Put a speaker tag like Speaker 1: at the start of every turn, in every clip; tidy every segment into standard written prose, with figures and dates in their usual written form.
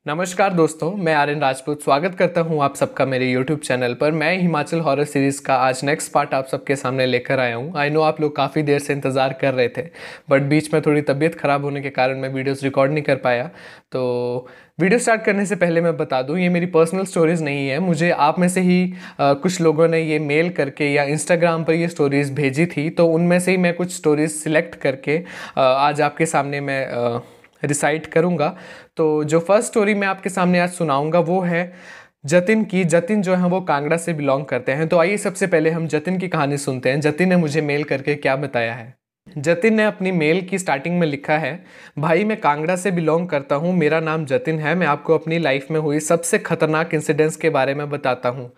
Speaker 1: नमस्कार दोस्तों, मैं आर्यन राजपूत स्वागत करता हूं आप सबका मेरे YouTube चैनल पर। मैं हिमाचल हॉरर सीरीज़ का आज नेक्स्ट पार्ट आप सबके सामने लेकर आया हूं। आई नो आप लोग काफ़ी देर से इंतज़ार कर रहे थे, बट बीच में थोड़ी तबीयत ख़राब होने के कारण मैं वीडियोस रिकॉर्ड नहीं कर पाया। तो वीडियो स्टार्ट करने से पहले मैं बता दूं, ये मेरी पर्सनल स्टोरीज़ नहीं है। मुझे आप में से ही कुछ लोगों ने ये मेल करके या इंस्टाग्राम पर ये स्टोरीज़ भेजी थी, तो उनमें से ही मैं कुछ स्टोरीज़ सिलेक्ट करके आज आपके सामने मैं रिसाइट करूँगा। तो जो फर्स्ट स्टोरी मैं आपके सामने आज सुनाऊंगा वो है जतिन की। जतिन जो है वो कांगड़ा से बिलोंग करते हैं। तो आइए सबसे पहले हम जतिन की कहानी सुनते हैं। जतिन ने मुझे मेल करके क्या बताया है। जतिन ने अपनी मेल की स्टार्टिंग में लिखा है, भाई मैं कांगड़ा से बिलोंग करता हूँ, मेरा नाम जतिन है, मैं आपको अपनी लाइफ में हुई सबसे खतरनाक इंसिडेंट्स के बारे में बताता हूँ।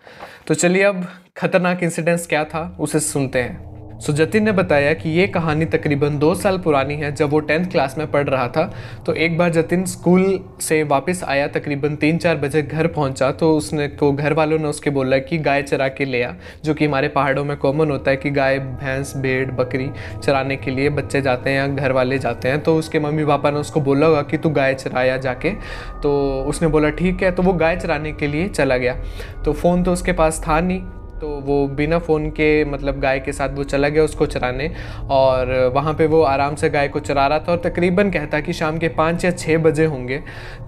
Speaker 1: तो चलिए अब खतरनाक इंसिडेंट्स क्या था उसे सुनते हैं। जतिन ने बताया कि ये कहानी तकरीबन 2 साल पुरानी है। जब वो 10th क्लास में पढ़ रहा था तो एक बार जतिन स्कूल से वापस आया, तकरीबन 3-4 बजे घर पहुंचा तो घर वालों ने उसके बोला कि गाय चरा के ले आ, जो कि हमारे पहाड़ों में कॉमन होता है कि गाय भैंस भेड़ बकरी चराने के लिए बच्चे जाते हैं या घर वाले जाते हैं। तो उसके मम्मी पापा ने उसको बोला होगा कि तू गाय चराया जाके। तो उसने बोला ठीक है, तो वो गाय चराने के लिए चला गया। तो फ़ोन तो उसके पास था नहीं, तो वो बिना फ़ोन के मतलब गाय के साथ वो चला गया उसको चराने। और वहाँ पे वो आराम से गाय को चरा रहा था और तकरीबन कहता कि शाम के 5 या 6 बजे होंगे।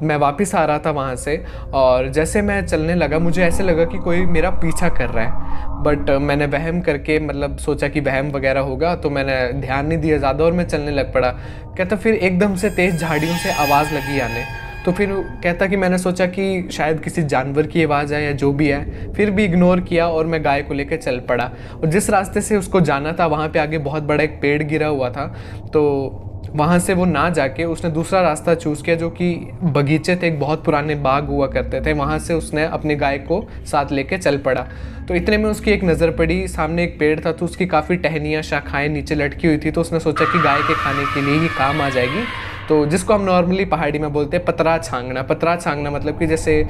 Speaker 1: मैं वापस आ रहा था वहाँ से और जैसे मैं चलने लगा मुझे ऐसे लगा कि कोई मेरा पीछा कर रहा है, बट मैंने वहम करके मतलब सोचा कि वहम वगैरह होगा, तो मैंने ध्यान नहीं दिया ज़्यादा और मैं चलने लग पड़ा। कहता फिर एकदम से तेज़ झाड़ियों से आवाज़ लगी आने। तो फिर कहता कि मैंने सोचा कि शायद किसी जानवर की आवाज़ है या जो भी है, फिर भी इग्नोर किया और मैं गाय को लेकर चल पड़ा। और जिस रास्ते से उसको जाना था वहाँ पे आगे बहुत बड़ा एक पेड़ गिरा हुआ था, तो वहाँ से वो ना जाके उसने दूसरा रास्ता चूज़ किया जो कि बगीचे थे, एक बहुत पुराने बाग हुआ करते थे, वहाँ से उसने अपनी गाय को साथ लेके चल पड़ा। तो इतने में उसकी एक नज़र पड़ी, सामने एक पेड़ था तो उसकी काफ़ी टहनियाँ शाखाएँ नीचे लटकी हुई थी। तो उसने सोचा कि गाय के खाने के लिए ही काम आ जाएगी, तो जिसको हम नॉर्मली पहाड़ी में बोलते हैं पतरा छांगना। पतरा छांगना मतलब कि जैसे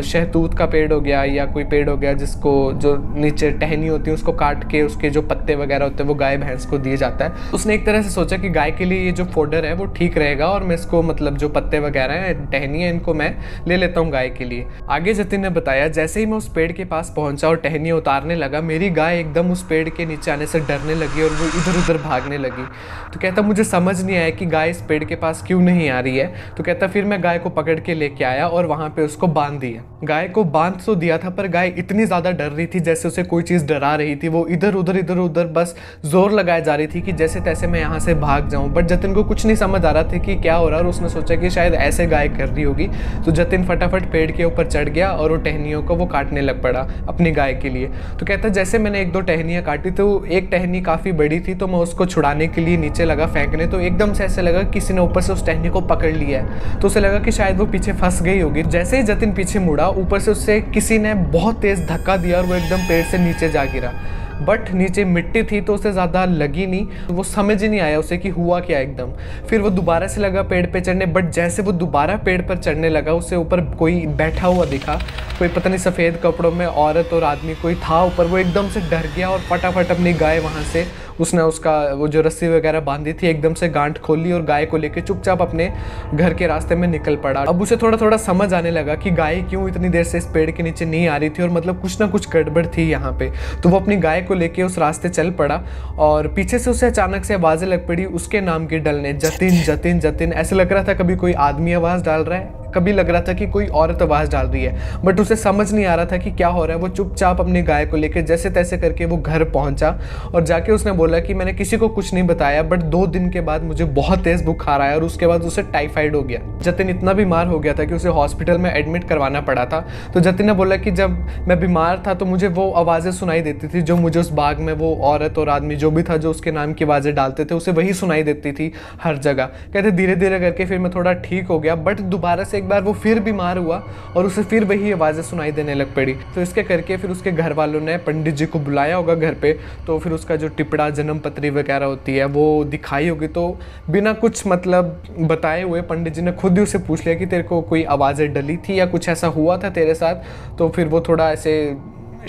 Speaker 1: शहतूत का पेड़ हो गया या कोई पेड़ हो गया जिसको जो नीचे टहनी होती है उसको काट के उसके जो पत्ते वगैरह होते हैं वो गाय भैंस को दिए जाता है। उसने एक तरह से सोचा कि गाय के लिए ये जो फोडर है वो ठीक रहेगा और मैं इसको मतलब जो पत्ते वगैरह हैं टहनी है इनको मैं ले लेता हूँ गाय के लिए। आगे जतिन ने बताया, जैसे ही मैं उस पेड़ के पास पहुंचा और टहनी उतारने लगा, मेरी गाय एकदम उस पेड़ के नीचे आने से डरने लगी और वो इधर उधर भागने लगी। तो कहता मुझे समझ नहीं आया कि गाय इस पेड़ के पास क्यों नहीं आ रही है। तो कहता फिर मैं गाय को पकड़ के लेके आया और वहां पे उसको बांध दिया। गाय को बांध तो दिया था पर गाय इतनी ज्यादा डर रही थी जैसे उसे कोई चीज डरा रही थी। वो इधर उधर बस जोर लगाए जा रही थी कि जैसे तैसे मैं यहाँ से भाग जाऊं। बट जतिन को कुछ नहीं समझ आ रहा था कि क्या हो रहा है और उसने सोचा कि शायद ऐसे गाय कर रही होगी। तो जतिन फटाफट पेड़ के ऊपर चढ़ गया और वो टहनियों को वो काटने लग पड़ा अपनी गाय के लिए। तो कहता जैसे मैंने 1-2 टहनियाँ काटी तो एक टहनी काफी बड़ी थी, तो मैं उसको छुड़ाने के लिए नीचे लगा फेंकने, तो एकदम से ऐसे लगा किसी ने ऊपर से उस टहनी को पकड़ लिया है। तो उसे लगा कि शायद वो पीछे फंस गई होगी। जैसे ही जतिन पीछे मुड़ा, ऊपर से उससे किसी ने बहुत तेज धक्का दिया और वो एकदम पेड़ से नीचे जा गिरा। बट नीचे मिट्टी थी तो उसे ज़्यादा लगी नहीं, वो समझ ही नहीं आया उसे कि हुआ क्या एकदम। फिर वो दोबारा से लगा पेड़ पे चढ़ने, बट जैसे वो दोबारा पेड़ पर चढ़ने लगा उसे ऊपर कोई बैठा हुआ दिखा, कोई पता नहीं सफ़ेद कपड़ों में औरत और आदमी कोई था ऊपर। वो एकदम से डर गया और फटाफट अपनी गाय वहाँ से उसने उसका वो जो रस्सी वगैरह बांधी थी एकदम से गांठ खोल ली और गाय को लेके चुपचाप अपने घर के रास्ते में निकल पड़ा। अब उसे थोड़ा थोड़ा समझ आने लगा कि गाय क्यों इतनी देर से इस पेड़ के नीचे नहीं आ रही थी और मतलब कुछ ना कुछ गड़बड़ थी यहाँ पे। तो वो अपनी गाय को लेके उस रास्ते चल पड़ा और पीछे से उसे अचानक से आवाज़ें लग पड़ी उसके नाम की डलने, जतिन जतिन जतिन। ऐसे लग रहा था कभी कोई आदमी आवाज़ डाल रहा है, कभी लग रहा था कि कोई औरत आवाज़ डाल रही है, बट उसे समझ नहीं आ रहा था कि क्या हो रहा है। वो चुपचाप अपनी गाय को लेकर जैसे तैसे करके वो घर पहुंचा और जाके उसने बोला कि मैंने किसी को कुछ नहीं बताया, बट 2 दिन के बाद मुझे बहुत तेज बुखार आया और उसके बाद उसे टाइफाइड हो गया। जतिन इतना बीमार हो गया था कि उसे हॉस्पिटल में एडमिट करवाना पड़ा था। तो जतिन ने बोला कि जब मैं बीमार था तो मुझे वो आवाज़ें सुनाई देती थी जो मुझे उस बाग में वो औरत और आदमी जो भी था जो उसके नाम की आवाज़ें डालते थे उसे वही सुनाई देती थी हर जगह। कहते धीरे धीरे करके फिर मैं थोड़ा ठीक हो गया, बट दोबारा से एक बार वो फिर बीमार हुआ और उसे फिर वही आवाज़ें सुनाई देने लग पड़ी। तो इसके करके फिर उसके घर वालों ने पंडित जी को बुलाया होगा घर पे, तो फिर उसका जो टिपड़ा जन्म पत्री वगैरह होती है वो दिखाई होगी। तो बिना कुछ मतलब बताए हुए पंडित जी ने खुद ही उसे पूछ लिया कि तेरे को कोई आवाज़ें डली थी या कुछ ऐसा हुआ था तेरे साथ। तो फिर वो थोड़ा ऐसे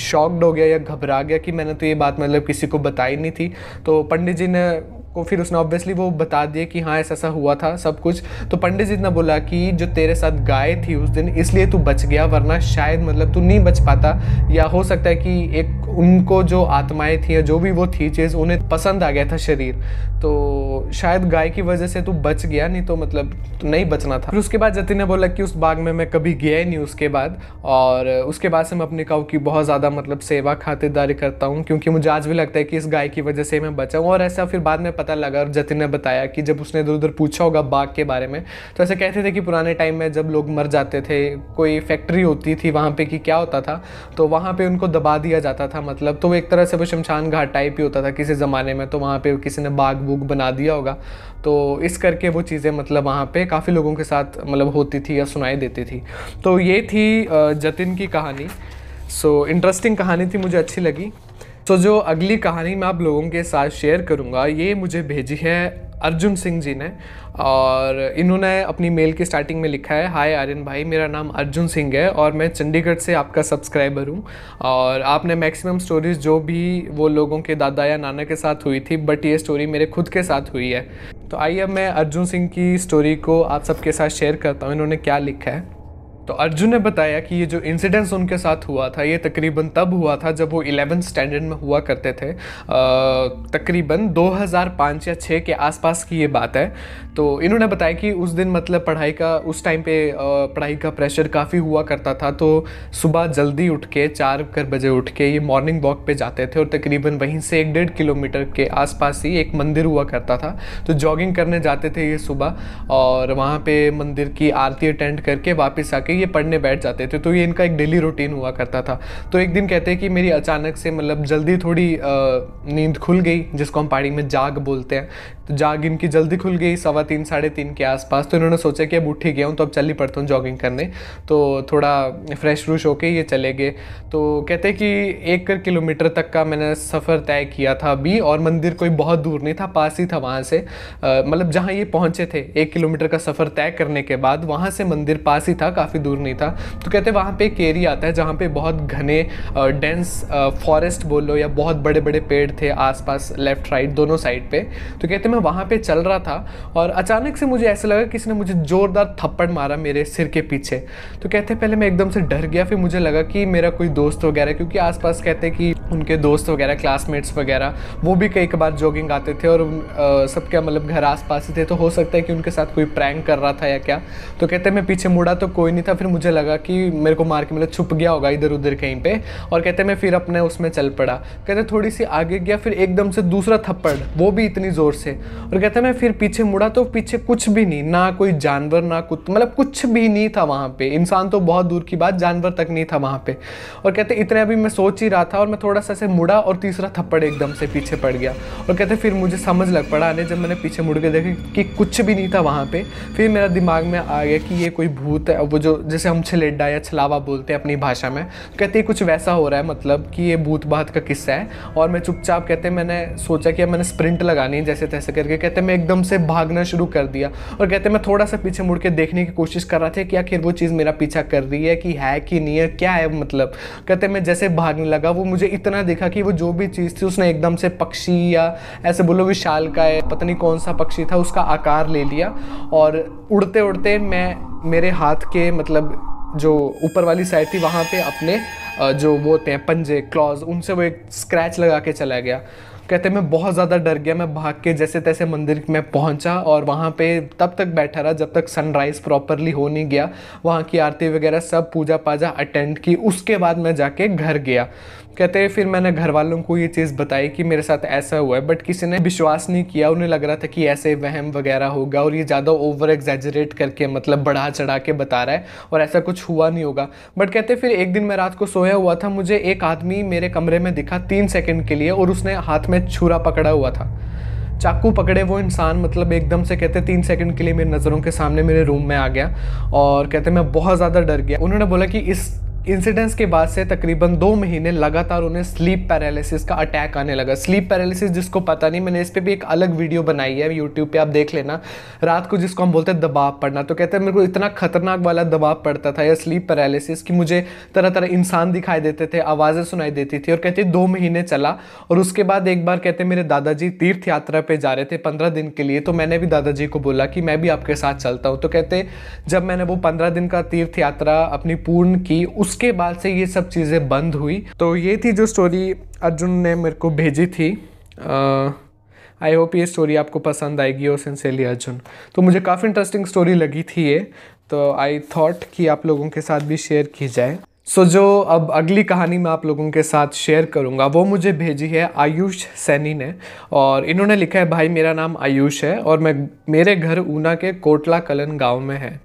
Speaker 1: शॉक्ड हो गया या घबरा गया कि मैंने तो ये बात मतलब किसी को बताई नहीं थी। तो पंडित जी ने को फिर उसने ऑब्वियसली वो बता दिया कि हाँ ऐसा ऐसा हुआ था सब कुछ। तो पंडित जी ने बोला कि जो तेरे साथ गाय थी उस दिन इसलिए तू बच गया, वरना शायद मतलब तू नहीं बच पाता, या हो सकता है कि एक उनको जो आत्माएं थी या जो भी वो थी चीज़ उन्हें पसंद आ गया था शरीर, तो शायद गाय की वजह से तू बच गया, नहीं तो मतलब तू नहीं बचना था। फिर उसके बाद जतिन ने बोला कि उस बाग में मैं कभी गया ही नहीं उसके बाद, और उसके बाद से मैं अपने काऊ की बहुत ज़्यादा मतलब सेवा खातिरदारी करता हूँ, क्योंकि मुझे आज भी लगता है कि इस गाय की वजह से मैं बचा हूँ। और ऐसा फिर बाद में पता लगा, और जतिन ने बताया कि जब उसने इधर उधर पूछा होगा बाग के बारे में, तो ऐसे कहते थे कि पुराने टाइम में जब लोग मर जाते थे, कोई फैक्ट्री होती थी वहाँ पे कि क्या होता था, तो वहाँ पे उनको दबा दिया जाता था, मतलब तो एक तरह से वो शमशान घाट टाइप ही होता था किसी ज़माने में, तो वहाँ पे किसी ने बाग बूग बना दिया होगा, तो इस करके वो चीज़ें मतलब वहाँ पे काफ़ी लोगों के साथ मतलब होती थी या सुनाई देती थी। तो ये थी जतिन की कहानी। सो इंटरेस्टिंग कहानी थी, मुझे अच्छी लगी। तो जो अगली कहानी मैं आप लोगों के साथ शेयर करूँगा, ये मुझे भेजी है अर्जुन सिंह जी ने, और इन्होंने अपनी मेल की स्टार्टिंग में लिखा है, हाय आर्यन भाई, मेरा नाम अर्जुन सिंह है और मैं चंडीगढ़ से आपका सब्सक्राइबर हूँ, और आपने मैक्सिमम स्टोरीज़ जो भी वो लोगों के दादा या नाना के साथ हुई थी, बट ये स्टोरी मेरे खुद के साथ हुई है। तो आइए अब मैं अर्जुन सिंह की स्टोरी को आप सबके साथ शेयर करता हूँ। इन्होंने क्या लिखा है, तो अर्जुन ने बताया कि ये जो इंसिडेंट्स उनके साथ हुआ था ये तकरीबन तब हुआ था जब वो 11th स्टैंडर्ड में हुआ करते थे। तकरीबन 2005 या 6 के आसपास की ये बात है। तो इन्होंने बताया कि उस दिन मतलब पढ़ाई का उस टाइम पे पढ़ाई का प्रेशर काफ़ी हुआ करता था, तो सुबह जल्दी उठ के 4 बजे उठ के ये मॉर्निंग वॉक पे जाते थे, और तकरीबन वहीं से 1-1.5 किलोमीटर के आसपास ही एक मंदिर हुआ करता था, तो जॉगिंग करने जाते थे ये सुबह, और वहाँ पे मंदिर की आरती अटेंड करके वापस आके ये पढ़ने बैठ जाते थे। तो ये इनका एक डेली रूटीन हुआ करता था। तो एक दिन कहते हैं कि मेरी अचानक से मतलब जल्दी थोड़ी नींद खुल गई, जिसको हम पहाड़ी में जाग बोलते हैं, तो जाग इनकी जल्दी खुल गई 3:15 3:30 के आसपास। तो इन्होंने सोचा कि अब उठ ही गया हूँ तो अब चल ही पड़ता हूँ जॉगिंग करने, तो थोड़ा फ्रेश व्रूश होके ये चले गए। तो कहते हैं कि 1 किलोमीटर तक का मैंने सफ़र तय किया था अभी, और मंदिर कोई बहुत दूर नहीं था, पास ही था वहाँ से, मतलब जहाँ ये पहुँचे थे 1 किलोमीटर का सफ़र तय करने के बाद वहाँ से मंदिर पास ही था, काफ़ी दूर नहीं था। तो कहते हैं वहाँ पे एक एरिया आता है जहाँ पे बहुत घने डेंस फॉरेस्ट बोल लो या बहुत बड़े बड़े पेड़ थे आसपास, लेफ्ट राइट दोनों साइड पे। तो कहते हैं मैं वहाँ पे चल रहा था और अचानक से मुझे ऐसा लगा किसी ने मुझे जोरदार थप्पड़ मारा मेरे सिर के पीछे। तो कहते हैं पहले मैं एकदम से डर गया, फिर मुझे लगा कि मेरा कोई दोस्त वगैरह, क्योंकि आसपास कहते हैं कि उनके दोस्त वगैरह क्लासमेट्स वगैरह वो भी कई बार जॉगिंग आते थे, और सबके मतलब घर आसपास ही थे, तो हो सकता है कि उनके साथ कोई प्रैंक कर रहा था या क्या। तो कहते हैं मैं पीछे मुड़ा तो कोई नहीं था, फिर मुझे लगा कि मेरे को मार के मतलब छुप गया होगा इधर उधर कहीं पे, और कहते मैं फिर अपने उसमें चल पड़ा। कहते थोड़ी सी आगे गया, फिर एकदम से दूसरा थप्पड़, वो भी इतनी ज़ोर से, और कहते मैं फिर पीछे मुड़ा तो पीछे कुछ भी नहीं, ना कोई जानवर ना कुछ, मतलब कुछ भी नहीं था वहाँ पे, इंसान तो बहुत दूर की बात, जानवर तक नहीं था वहाँ पे। और कहते इतने अभी मैं सोच ही रहा था और मैं थोड़ा सा से मुड़ा और तीसरा थप्पड़ एकदम से पीछे पड़ गया। और कहते फिर मुझे समझ लग पड़ा आने, जब मैंने पीछे मुड़ के देखा कि कुछ भी नहीं था वहाँ पे, फिर मेरा दिमाग में आ गया कि ये कोई भूत है, वो जो जैसे हम छलेडा या छलावा बोलते हैं अपनी भाषा में। कहते कुछ वैसा हो रहा है, मतलब कि ये भूत बात का किस्सा है। और मैं चुपचाप, कहते मैंने सोचा कि अब मैंने स्प्रिंट लगानी जैसे तैसे करके, कहते मैं एकदम से भागना शुरू कर दिया। और कहते मैं थोड़ा सा पीछे मुड़ के देखने की कोशिश कर रहा था कि आखिर वो चीज़ मेरा पीछा कर रही है कि नहीं है, क्या है मतलब। कहते मैं जैसे भागने लगा, वो मुझे इतना दिखा कि वो जो भी चीज़ थी उसने एकदम से पक्षी या ऐसे बोलो विशाल का है, पता नहीं कौन सा पक्षी था, उसका आकार ले लिया। और उड़ते उड़ते मैं मेरे हाथ के मतलब जो ऊपर वाली साइड थी वहाँ पे अपने जो वो होते हैं पंजे, क्लॉज, उनसे वो एक स्क्रैच लगा के चला गया। कहते मैं बहुत ज़्यादा डर गया, मैं भाग के जैसे तैसे मंदिर में पहुंचा और वहाँ पे तब तक बैठा रहा जब तक सनराइज़ प्रॉपरली हो नहीं गया। वहाँ की आरती वगैरह सब पूजा पाजा अटेंड की, उसके बाद मैं जाके घर गया। कहते फिर मैंने घर वालों को ये चीज़ बताई कि मेरे साथ ऐसा हुआ है, बट किसी ने विश्वास नहीं किया। उन्हें लग रहा था कि ऐसे वहम वगैरह होगा और ये ज़्यादा ओवर एग्जैजरेट करके मतलब बढ़ा चढ़ा के बता रहा है और ऐसा कुछ हुआ नहीं होगा। बट कहते फिर एक दिन मैं रात को सोया हुआ था, मुझे एक आदमी मेरे कमरे में दिखा 3 सेकंड के लिए, और उसने हाथ में छुरा पकड़ा हुआ था, चाकू पकड़े वो इंसान, मतलब एकदम से कहते 3 सेकंड के लिए मेरी नज़रों के सामने मेरे रूम में आ गया। और कहते मैं बहुत ज़्यादा डर गया। उन्होंने बोला कि इस इंसिडेंट्स के बाद से तकरीबन 2 महीने लगातार उन्हें स्लीप पैरालिसिस का अटैक आने लगा। स्लीप पैरालिसिस जिसको पता नहीं, मैंने इस पे भी एक अलग वीडियो बनाई है यूट्यूब पे, आप देख लेना। रात को जिसको हम बोलते हैं दबाव पड़ना, तो कहते हैं मेरे को इतना खतरनाक वाला दबाव पड़ता था या स्लीप पैरालिसिस कि मुझे तरह तरह इंसान दिखाई देते थे, आवाज़ें सुनाई देती थी। और कहते 2 महीने चला और उसके बाद एक बार कहते मेरे दादाजी तीर्थ यात्रा पे जा रहे थे 15 दिन के लिए, तो मैंने भी दादाजी को बोला कि मैं भी आपके साथ चलता हूँ। तो कहते जब मैंने वो 15 दिन का तीर्थ यात्रा अपनी पूर्ण की, उसके बाद से ये सब चीज़ें बंद हुई। तो ये थी जो स्टोरी अर्जुन ने मेरे को भेजी थी। आई होप ये स्टोरी आपको पसंद आएगी। और सिंसियरली अर्जुन। तो मुझे काफ़ी इंटरेस्टिंग स्टोरी लगी थी ये, तो आई थॉट कि आप लोगों के साथ भी शेयर की जाए। सो जो अब अगली कहानी मैं आप लोगों के साथ शेयर करूंगा वो मुझे भेजी है आयुष सैनी ने। और इन्होंने लिखा है, भाई मेरा नाम आयुष है और मेरे घर ऊना के कोटला कलन गांव में है।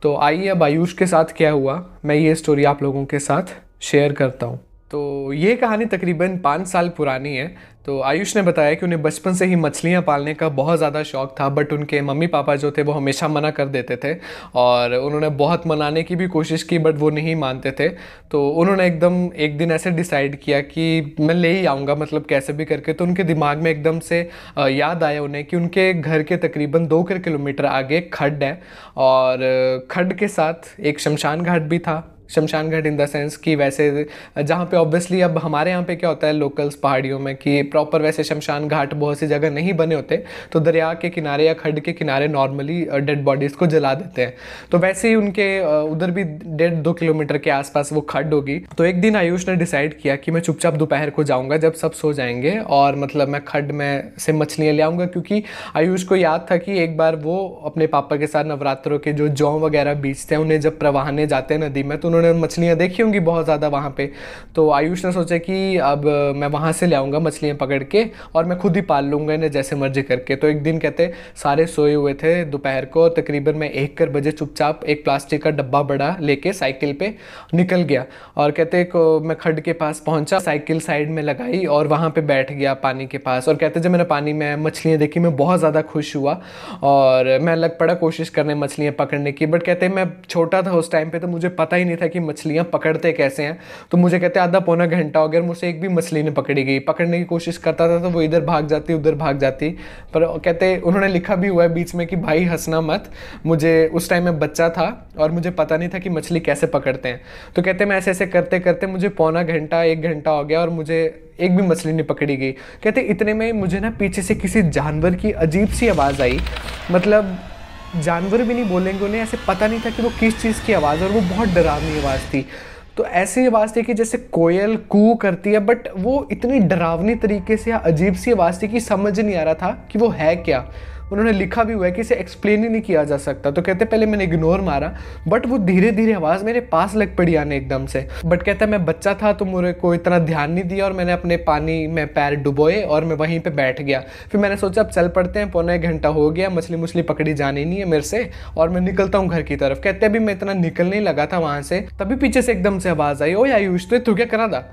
Speaker 1: तो आइए अब आयुष के साथ क्या हुआ मैं ये स्टोरी आप लोगों के साथ शेयर करता हूँ। तो ये कहानी तकरीबन 5 साल पुरानी है। तो आयुष ने बताया कि उन्हें बचपन से ही मछलियाँ पालने का बहुत ज़्यादा शौक़ था, बट उनके मम्मी पापा जो थे वो हमेशा मना कर देते थे और उन्होंने बहुत मनाने की भी कोशिश की बट वो नहीं मानते थे। तो उन्होंने एकदम एक दिन ऐसे डिसाइड किया कि मैं ले ही आऊँगा, मतलब कैसे भी करके। तो उनके दिमाग में एकदम से याद आया उन्हें कि उनके घर के तकरीबन 2 किलोमीटर आगे खड्ड है और खड्ड के साथ एक शमशान घाट भी था। शमशान घाट इन द सेंस कि वैसे जहाँ पे ऑब्वियसली अब हमारे यहाँ पे क्या होता है लोकल्स पहाड़ियों में कि प्रॉपर वैसे शमशान घाट बहुत सी जगह नहीं बने होते, तो दरिया के किनारे या खड्ड के किनारे नॉर्मली डेड बॉडीज़ को जला देते हैं। तो वैसे ही उनके उधर भी 1.5-2 किलोमीटर के आसपास वो खड्ड होगी। तो एक दिन आयुष ने डिसाइड किया कि मैं चुपचाप दोपहर को जाऊँगा जब सब सो जाएंगे और मतलब मैं खड्ड में से मछलियाँ ले आऊँगा, क्योंकि आयुष को याद था कि एक बार वो अपने पापा के साथ नवरात्रों के जो जौ वगैरह बीचते हैं उन्हें जब प्रवाहने जाते हैं नदी में, तो उन्होंने मछलियाँ देखी होंगी बहुत ज़्यादा वहाँ पे। तो आयुष ने सोचा कि अब मैं वहाँ से ले आऊँगा मछलियाँ पकड़ के और मैं खुद ही पाल लूँगा इन्हें जैसे मर्जी करके। तो एक दिन कहते सारे सोए हुए थे दोपहर को, तकरीबन मैं 1 बजे चुपचाप एक प्लास्टिक का डब्बा बड़ा लेके साइकिल पे निकल गया और कहते मैं खड्ड के पास पहुँचा, साइकिल साइड में लगाई और वहाँ पर बैठ गया पानी के पास। और कहते जब मैंने पानी में मछलियाँ देखी मैं बहुत ज़्यादा खुश हुआ और मैं लग पड़ा कोशिश करने मछलियाँ पकड़ने की। बट कहते मैं छोटा था उस टाइम पे, तो मुझे पता ही नहीं था कि मछलियाँ पकड़ते कैसे हैं। तो मुझे कहते आधा पौना घंटा हो गया मुझसे एक भी मछली नहीं पकड़ी गई। पकड़ने की कोशिश करता था तो वो इधर भाग जाती उधर भाग जाती। पर कहते उन्होंने लिखा भी हुआ है बीच में कि भाई हंसना मत, मुझे उस टाइम में बच्चा था और मुझे पता नहीं था कि मछली कैसे पकड़ते हैं। तो कहते मैं ऐसे ऐसे करते करते मुझे पौना घंटा 1 घंटा हो गया और मुझे एक भी मछली नहीं पकड़ी गई। कहते इतने में मुझे ना पीछे से किसी जानवर की अजीब सी आवाज़ आई, मतलब जानवर भी नहीं बोलेंगे उन्हें, ऐसे पता नहीं था कि वो किस चीज़ की आवाज़, और वो बहुत डरावनी आवाज़ थी। तो ऐसी आवाज़ थी कि जैसे कोयल कू करती है, बट वो इतनी डरावनी तरीके से अजीब सी आवाज़ थी कि समझ नहीं आ रहा था कि वो है क्या। उन्होंने लिखा भी हुआ है कि इसे एक्सप्लेन ही नहीं किया जा सकता। तो कहते पहले मैंने इग्नोर मारा बट वो धीरे धीरे आवाज़ मेरे पास लग पड़ी आने एकदम से। बट कहता है मैं बच्चा था तो मेरे को इतना ध्यान नहीं दिया और मैंने अपने पानी में पैर डुबोए और मैं वहीं पे बैठ गया। फिर मैंने सोचा अब चल पड़ते हैं, पौना 1 घंटा हो गया, मछली पकड़ी जानी नहीं है मेरे से और मैं निकलता हूँ घर की तरफ। कहते अभी मैं इतना निकलने ही लगा था वहाँ से, तभी पीछे से एकदम से आवाज़ आई, ओए आयुष तू क्या करा था।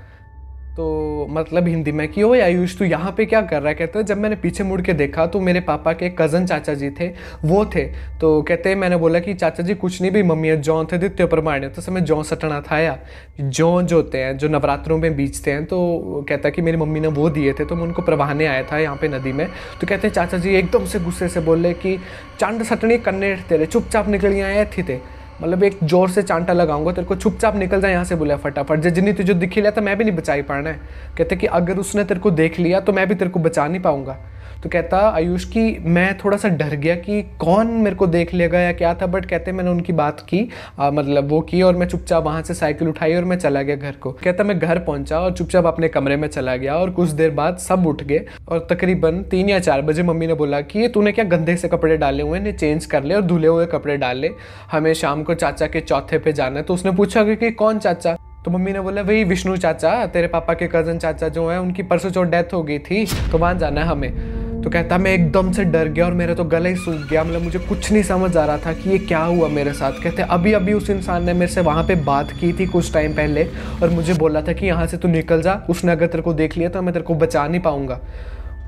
Speaker 1: तो मतलब हिंदी में कि ओए आयुष तू यहाँ पे क्या कर रहा है। कहते हैं जब मैंने पीछे मुड़ के देखा तो मेरे पापा के कज़न चाचा जी थे, वो थे। तो कहते हैं मैंने बोला कि चाचा जी कुछ नहीं भी मम्मी जौ थे दित्य प्रमाण, तो समय जौ सटना था या जौ जो होते हैं जो नवरात्रों में बीचते हैं। तो कहता कि मेरी मम्मी ने वो दिए थे तो मैं उनको प्रवाहने आया था यहाँ पे नदी में। तो कहते हैं चाचा जी एकदम से गुस्से से बोले कि चांद सटनी कन्ने तेरे, चुपचाप निकल आए थी थे, मतलब एक जोर से चांटा लगाऊंगा तेरे को, चुपचाप निकल जाए यहाँ से। बोला फटाफट जितनी तुझे दिखी लिया तो मैं भी नहीं बचा ही पाना है। कहते कि अगर उसने तेरे को देख लिया तो मैं भी तेरे को बचा नहीं पाऊंगा। तो कहता आयुष की मैं थोड़ा सा डर गया कि कौन मेरे को देख लेगा या क्या था। बट कहते मैंने उनकी बात की, मतलब वो की और मैं चुपचाप वहाँ से साइकिल उठाई और मैं चला गया घर को। कहता मैं घर पहुँचा और चुपचाप अपने कमरे में चला गया और कुछ देर बाद सब उठ गए और तकरीबन 3 या 4 बजे मम्मी ने बोला कि ये तूने क्या गंदे से कपड़े डाले हुए हैं, चेंज कर ले और धुले हुए कपड़े डाल ले, हमें शाम को चाचा के चौथे पे जाना है। तो उसने पूछा कि कौन चाचा। तो मम्मी ने बोला वही विष्णु चाचा, तेरे पापा के कज़न चाचा जो हैं उनकी परसों चौथ डेथ हो गई थी तो वहाँ जाना है हमें। तो कहता मैं एकदम से डर गया और मेरा तो गला ही सूख गया, मतलब मुझे कुछ नहीं समझ आ रहा था कि ये क्या हुआ मेरे साथ। कहते अभी अभी उस इंसान ने मेरे से वहाँ पे बात की थी कुछ टाइम पहले और मुझे बोला था कि यहाँ से तू निकल जा, उसने अगर तेरे को देख लिया तो मैं तेरे को बचा नहीं पाऊँगा,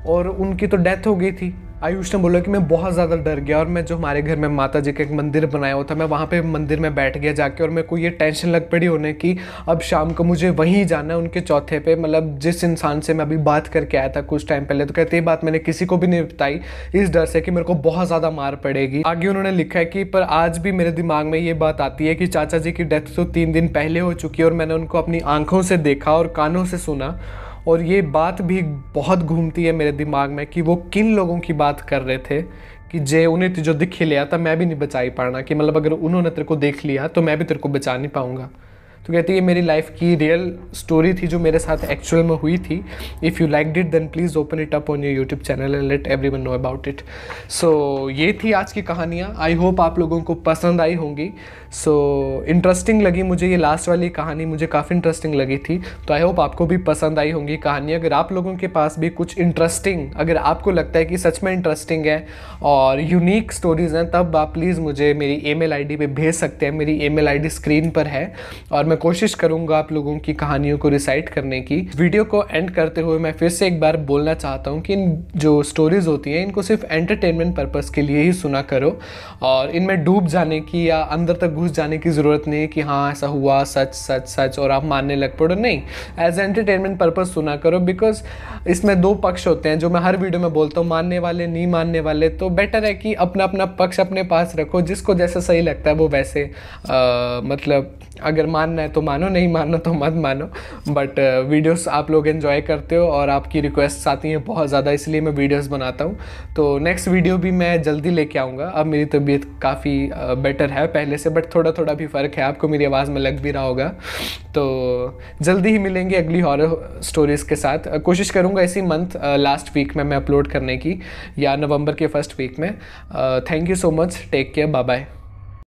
Speaker 1: और उनकी तो डेथ हो गई थी। आयुष ने बोला कि मैं बहुत ज़्यादा डर गया और मैं जो हमारे घर में माता जी का एक मंदिर बनाया हुआ था, मैं वहाँ पे मंदिर में बैठ गया जाके, और मेरे को ये टेंशन लग पड़ी होने की अब शाम को मुझे वहीं जाना है उनके चौथे पे, मतलब जिस इंसान से मैं अभी बात करके आया था कुछ टाइम पहले। तो कहते ये बात मैंने किसी को भी नहीं बताई इस डर से कि मेरे को बहुत ज़्यादा मार पड़ेगी। आगे उन्होंने लिखा है कि पर आज भी मेरे दिमाग में ये बात आती है कि चाचा जी की डेथ तो 3 दिन पहले हो चुकी है और मैंने उनको अपनी आंखों से देखा और कानों से सुना, और ये बात भी बहुत घूमती है मेरे दिमाग में कि वो किन लोगों की बात कर रहे थे कि जे उन्हें जो दिख लिया था मैं भी नहीं बचा ही पाना, कि मतलब अगर उन्होंने तेरे को देख लिया तो मैं भी तेरे को बचा नहीं पाऊंगा। तो कहती है मेरी लाइफ की रियल स्टोरी थी जो मेरे साथ एक्चुअल में हुई थी। If you like it then please open it up on your YouTube channel and let everyone know about it. So ये थी आज की कहानियाँ, आई होप आप लोगों को पसंद आई होंगी। सो इंटरेस्टिंग लगी मुझे ये लास्ट वाली कहानी, मुझे काफ़ी इंटरेस्टिंग लगी थी, तो आई होप आपको भी पसंद आई होंगी कहानी। अगर आप लोगों के पास भी कुछ इंटरेस्टिंग, अगर आपको लगता है कि सच में इंटरेस्टिंग है और यूनिक स्टोरीज़ हैं, तब आप प्लीज़ मुझे मेरी ईमेल आईडी पे भेज सकते हैं। मेरी ईमेल आईडी स्क्रीन पर है और मैं कोशिश करूंगा आप लोगों की कहानियों को रिसाइट करने की। वीडियो को एंड करते हुए मैं फिर से एक बार बोलना चाहता हूं कि इन जो स्टोरीज होती हैं इनको सिर्फ एंटरटेनमेंट पर्पस के लिए ही सुना करो, और इनमें डूब जाने की या अंदर तक घुस जाने की ज़रूरत नहीं है कि हाँ ऐसा हुआ सच सच सच और आप मानने लग पड़ो। नहीं, एज एंटरटेनमेंट पर्पस सुना करो, बिकॉज इसमें 2 पक्ष होते हैं जो मैं हर वीडियो में बोलता हूँ, मानने वाले नहीं मानने वाले। तो बेटर है कि अपना अपना पक्ष अपने पास रखो, जिसको जैसा सही लगता है वो वैसे मतलब अगर मानना है तो मानो, नहीं मानना तो मत मानो। बट वीडियोस आप लोग एंजॉय करते हो और आपकी रिक्वेस्ट आती हैं बहुत ज़्यादा, इसलिए मैं वीडियोस बनाता हूँ। तो नेक्स्ट वीडियो भी मैं जल्दी लेके आऊँगा। अब मेरी तबीयत काफ़ी बेटर है पहले से, बट थोड़ा थोड़ा भी फ़र्क है, आपको मेरी आवाज़ में लग भी रहा होगा। तो जल्दी ही मिलेंगे अगली हॉरर स्टोरीज़ के साथ। कोशिश करूँगा इसी मंथ लास्ट वीक में मैं अपलोड करने की, या नवंबर के फर्स्ट वीक में। Thank you so much, take care, bye bye.